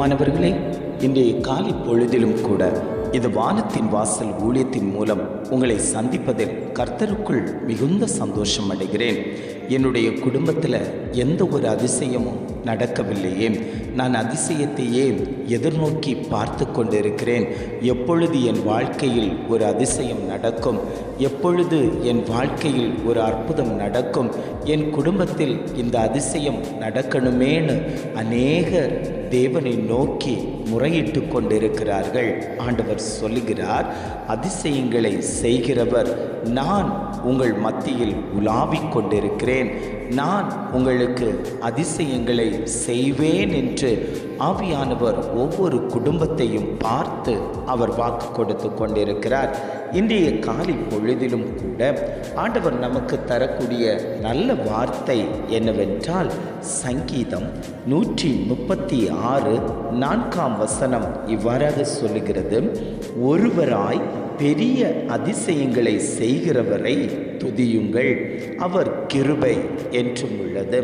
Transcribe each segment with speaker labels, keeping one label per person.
Speaker 1: பிரியமானவர்களே, இன்றைய காலை பொழுதிலும் கூட இந்த வானத்தின் வாசல் ஊழியத்தின் மூலம் உங்களை சந்திப்பதில் கர்த்தருக்குள் மிகுந்த சந்தோஷம் அடைகிறேன். என்னுடைய குடும்பத்தில் எந்த ஒரு அதிசயமும் நடக்கவில்லையே, நான் அதிசயத்தையே எதிர்நோக்கி பார்த்து கொண்டிருக்கிறேன். எப்பொழுது என் வாழ்க்கையில் ஒரு அதிசயம் நடக்கும், எப்பொழுது என் வாழ்க்கையில் ஒரு அற்புதம் நடக்கும், என் குடும்பத்தில் இந்த அதிசயம் நடக்கணுமேனு அநேகர் தேவனை நோக்கி முறையிட்டு கொண்டிருக்கிறார்கள். ஆண்டவர் சொல்லுகிறார், அதிசயங்களை செய்கிறவர் நான் உங்கள் மத்தியில் உலாவிக் கொண்டிருக்கிறேன், நான் உங்களுக்கு அதிசயங்களை செய்வேன் என்று ஆவியானவர் ஒவ்வொரு குடும்பத்தையும் பார்த்து அவர் வாக்கு கொடுத்து கொண்டிருக்கிறார். இன்றைய காலை பொழுதிலும் கூட ஆண்டவர் நமக்கு தரக்கூடிய நல்ல வார்த்தை என்னவென்றால், சங்கீதம் 136:4 இவ்வாறாக சொல்லுகிறது, ஒருவராய் பெரிய அதிசயங்களை செய்கிறவரை துதியுங்கள், அவர் கிருபை என்றும் உள்ளது.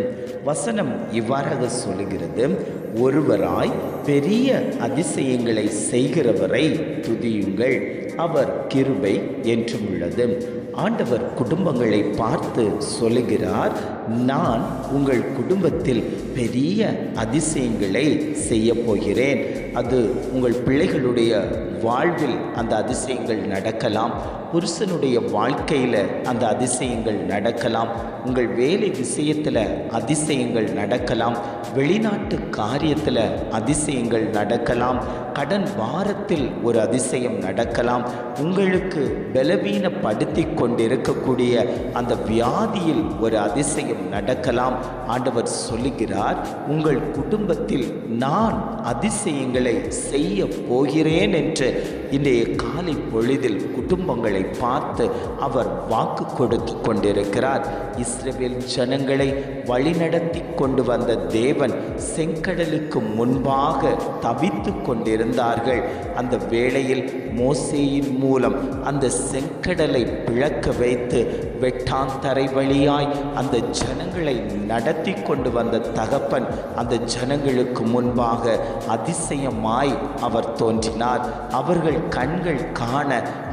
Speaker 1: வசனம் இவ்வாறாக சொல்லுகிறது, ஒருவராய் பெரிய அதிசயங்களை செய்கிறவரை துதியுங்கள், அவர் கிருபை என்றும் உள்ளது. ஆண்டவர் குடும்பங்களை பார்த்து சொல்லுகிறார், நான் உங்கள் குடும்பத்தில் பெரிய அதிசயங்களை செய்ய போகிறேன். அது உங்கள் பிள்ளைகளுடைய வாழ்வில் அந்த அதிசயங்கள் நடக்கலாம், புருஷனுடைய வாழ்க்கையில் அந்த அதிசயங்கள் நடக்கலாம், உங்கள் வேலை விஷயத்தில் அதிசயங்கள் நடக்கலாம், வெளிநாட்டு காரியத்தில் அதிசயங்கள் நடக்கலாம், கடன் வாரத்தில் ஒரு அதிசயம் நடக்கலாம், உங்களுக்கு பலவீனப்படுத்தி கொண்டிருக்கக்கூடிய அந்த வியாதியில் ஒரு அதிசயம் நடக்கலாம். ஆண்டவர் சொல்லுகிறார், உங்கள் குடும்பத்தில் நான் அதிசயங்களை செய்ய போகிறேன் என்று இன்றைய காலை பொழுதில் குடும்பங்களை பார்த்து அவர் வாக்கு கொடுத்து கொண்டிருக்கிறார். இஸ்ரவேல் ஜனங்களை வழிநடத்தி கொண்டு வந்த தேவன் செங்கடலுக்கு முன்பாக தவித்து கொண்டிருந்தார்கள். அந்த வேளையில் மோசேயின் மூலம் அந்த செங்கடலை பிளக்க வைத்து வெட்டாந்தரை வழியாய் அந்த ஜனங்களை நடத்தி கொண்டு வந்த தகப்பன் அந்த ஜனங்களுக்கு முன்பாக அதிசயமாய் அவர் தோன்றினார். அவர்கள் கண்கள் காண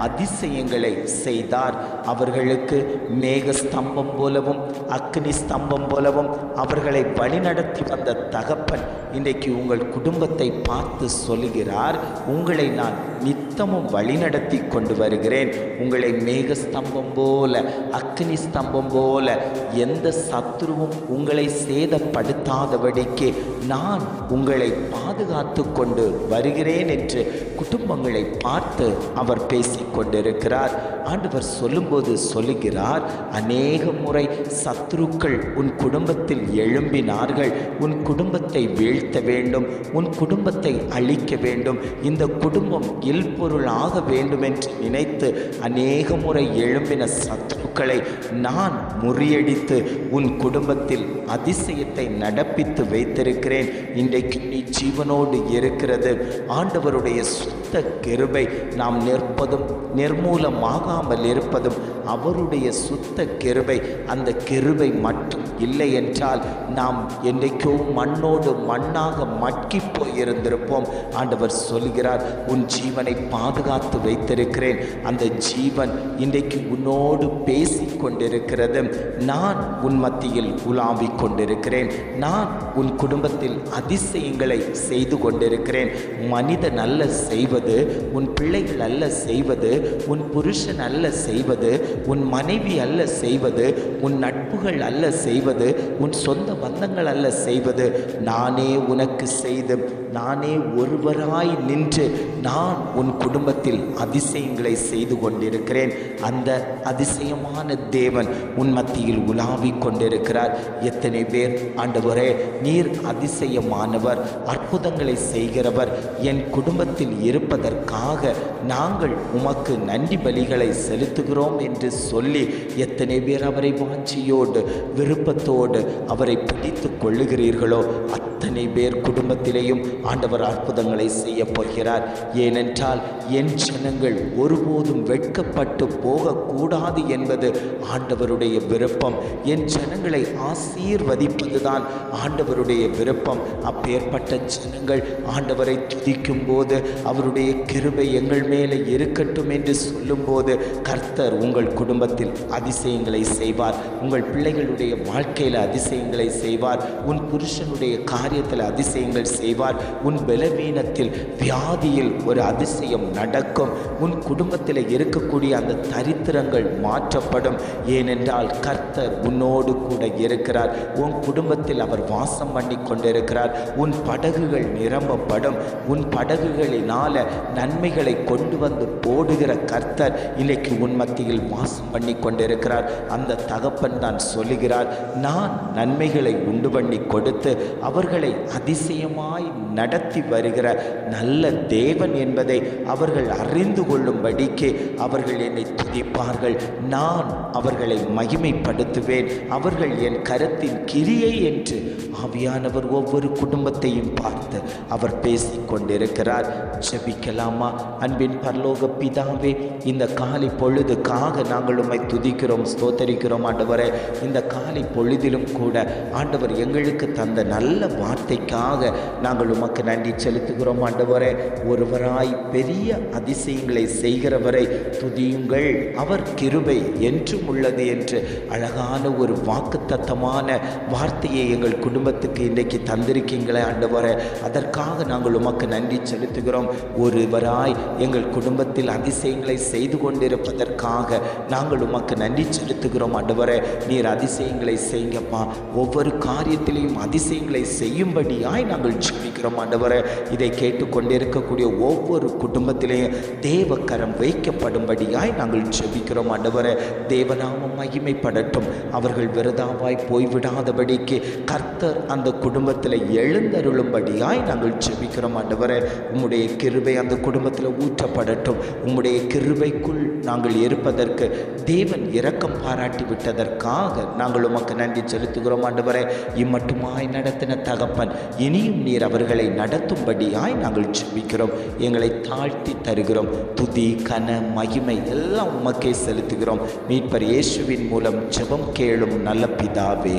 Speaker 1: அதிசயங்களை செய்தார். அவர்களுக்கு மேக ஸ்தம்பம் போலவும் அக்னி ஸ்தம்பம் போலவும் அவர்களை வழிநடத்தி வந்த தகப்பன் இன்றைக்கு உங்கள் குடும்பத்தை பார்த்து சொல்லுகிறார், உங்களை நான் நித்தமும் வழிநடத்தி கொண்டு வருகிறேன். உங்களை மேக ஸ்தம்பம் போல அக்னி ஸ்தம்பம் போல எந்த சத்துருவும் உங்களை சேதப்படுத்தாதபடிக்கு நான் உங்களை பாதுகாத்து கொண்டு வருகிறேன் என்று குடும்பங்களை பார்த்து அவர் பேசிக்கொண்டிருக்கிறார். ஆண்டவர் சொல்லும்போது சொல்லுகிறார், அநேக முறை சத்துருக்கள் உன் குடும்பத்தில் எழும்பினார்கள், உன் குடும்பத்தை வீழ்த்த வேண்டும், உன் குடும்பத்தை அழிக்க வேண்டும், இந்த குடும்பம் இல்பொருளாக வேண்டும் என்று நினைத்து அநேக முறை எழும்பின சத்துருக்களை நான் முறியடித்து உன் குடும்பத்தில் அதிசயத்தை நடப்பித்து வைத்திருக்கிறேன். இன்றைக்கு நீ ஜீவனோடு இருக்கிறது ஆண்டவருடைய சுத்த கிருபை. நாம் நிற்பதும் நிர்மூலமாகாமல் இருப்பதும் அவருடைய சுத்த கிருபை. அந்த கிருபை மட்டும் இல்லை என்றால் நாம் என்றைக்கோ மண்ணோடு மண்ணாக மட்கி போயிருந்திருப்போம். ஆண்டவர் சொல்கிறார், உன் ஜீவனை பாதுகாத்து வைத்திருக்கிறேன். அந்த ஜீவன் இன்றைக்கு உன்னோடு பேசி கொண்டிருக்கிறது. நான் உன் மத்தியில் உலாவிக் கொண்டிருக்கிறேன். நான் உன் குடும்பத்தில் அதிசயங்களை செய்து கொண்டிருக்கிறேன். மனிதன் அல்ல செய்வது, உன் பிள்ளைகள் அல்ல செய்வது, உன் புருஷன் அல்ல செய்வது, உன் மனைவி அல்ல செய்வது, உன் நட்புகள் அல்ல செய்வது, உன் சொந்த பந்தங்கள் அல்ல செய்வது, நானே உனக்கு செய்து நானே ஒருவராய் நின்று நான் உன் குடும்பத்தில் அதிசயங்களை செய்து கொண்டிருக்கிறேன். அந்த அதிசயமான தேவன் உன் மத்தியில் உலாவிக் கொண்டிருக்கிறார். எத்தனை பேர், ஆண்டவரே நீர் அதிசயமானவர், அற்புதங்களை செய்கிறவர், என் குடும்பத்தில் இருப்பதற்காக நாங்கள் உமக்கு நன்றி பலிகளை செலுத்துகிறோம் என்று என்று சொல்லி எத்தனை பேர் அவரை வாஞ்சியோடு விருப்பத்தோடு அவரை பிடித்து கொள்ளுகிறீர்களோ அத்தனை பேர் குடும்பத்திலேயும் ஆண்டவர் அற்புதங்களை செய்ய போகிறார். ஏனென்றால் என் ஜனங்கள் ஒருபோதும் வெட்கப்பட்டு போகக்கூடாது என்பது ஆண்டவருடைய விருப்பம். என் ஜனங்களை ஆசீர்வதிப்பதுதான் ஆண்டவருடைய விருப்பம். அப்பேற்பட்ட ஜனங்கள் ஆண்டவரை துதிக்கும் போது அவருடைய கிருபை எங்கள் மேலே இருக்கட்டும் என்று சொல்லும்போது கர்த்தர் உங்கள் குடும்பத்தில் அதிசயங்களை செய்வார். உங்கள் பிள்ளைகளுடைய வாழ்க்கையில் அதிசயங்களை செய்வார். உன் புருஷனுடைய காரியத்தில் அதிசயங்கள் செய்வார். உன் பலவீனத்தில் வியாதியில் ஒரு அதிசயம் நடக்கும். உன் குடும்பத்தில் இருக்கக்கூடிய அந்த தரித்திரங்கள் மாற்றப்படும். ஏனென்றால் கர்த்தர் உன்னோடு கூட இருக்கிறார். உன் குடும்பத்தில் அவர் வாசம் பண்ணி கொண்டிருக்கிறார். உன் படகுகள் நிரம்பப்படும். உன் படகுகளினால நன்மைகளை கொண்டு வந்து போடுகிற கர்த்தர் இன்னைக்கு உன் மத்தியில் வாசம் பண்ணி கொண்டிருக்கிறார். அந்த தகப்பன் தான் சொல்லுகிறார், நான் நன்மைகளை உண்டு பண்ணி கொடுத்து அவர்களை அதிசயமாய் நடத்தி வருகிற நல்ல தேவன் என்பதை அவர்கள் அறிந்து கொள்ளும்படிக்கு அவர்கள் என்னை துதிப்பார்கள். நான் அவர்களை மகிமைப்படுத்துவேன். அவர்கள் என் கரத்தின் கிரியை என்று ஆவியானவர் ஒவ்வொரு குடும்பத்தையும் பார்த்து அவர் பேசிக் கொண்டிருக்கிறார். ஜெபிக்கலாமா? அன்பின் பரலோக பிதாவே, இந்த காலை பொழுதுக்காக நாங்கள் உம்மை துதிக்கிறோம், ஸ்தோத்தரிக்கிறோம் ஆண்டவரே. இந்த காலை பொழுதிலும் கூட ஆண்டவர் எங்களுக்கு தந்த நல்ல வார்த்தைக்காக நாங்கள் உமக்கு நன்றி செலுத்துகிறோம் ஆண்டவரே. ஒருவராய் பெரிய அதிசயங்களை செய்கிறவரை துதியுங்கள், அவர் கிருபை என்றும் உள்ளது என்று அழகான ஒரு வாக்குத்தத்தமான வார்த்தையை எங்கள் குடும்பத்துக்கு இன்றைக்கு தந்திருக்கீங்களே ஆண்டவரே. அதற்காக நாங்கள் உமக்கு நன்றி செலுத்துகிறோம். ஒருவராய் எங்கள் குடும்பத்தில் அதிசயங்களை செய்து கொண்டிருப்பதற்காக நாங்கள் உமக்கு நன்றி செலுத்துகிறோம் ஆண்டவரே. நீர் அதிசயங்களை செய்யுங்கப்பா. ஒவ்வொரு காரியத்திலையும் அதிசயங்களை செய்யும்படியாய் நாங்கள் ஜெபிக்கிறோம் ஆண்டவரே. இதை கேட்டுக்கொண்டிருக்கக்கூடிய ஒவ்வொரு குடும்பத்திலேயும் தேவக்கரம் வைக்கப்படும்படியாய் நாங்கள் ஜெபிக்கிறோம் ஆண்டவரே. தேவநாமம் மகிமைப்படட்டும். அவர்கள் விரதாவாய் போய்விடாதபடிக்கு கர்த்தர் அந்த குடும்பத்தில் எழுந்தருளும்படியாய் நாங்கள் ஜெபிக்கிறோம் ஆண்டவரே. உம்முடைய கிருபை அந்த குடும்பத்தில் ஊற்றப்படட்டும். உம்முடைய கிருபைக்குள் நாங்கள் இருப்பதற்கு தேவன் இரக்கம் பாராட்டி விட்டதற்காக நாங்கள் உமக்கு நன்றி செலுத்துகிறோம் ஆண்டவரே. இம்மட்டுமாய் நடத்தின தகப்பன் இனியும் நீர் அவர்களை நடத்தும்படியாய் நாங்கள் ஜெபிக்கிறோம். எங்களை தாழ்த்தி தருகிறோம். துதி கன மகிமை எல்லாம் உமக்கே செலுத்துகிறோம். மீட்பர் இயேசுவின் மூலம் ஜெபம் கேளும் நல்ல பிதாவே.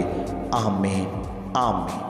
Speaker 1: ஆமென், ஆமென்.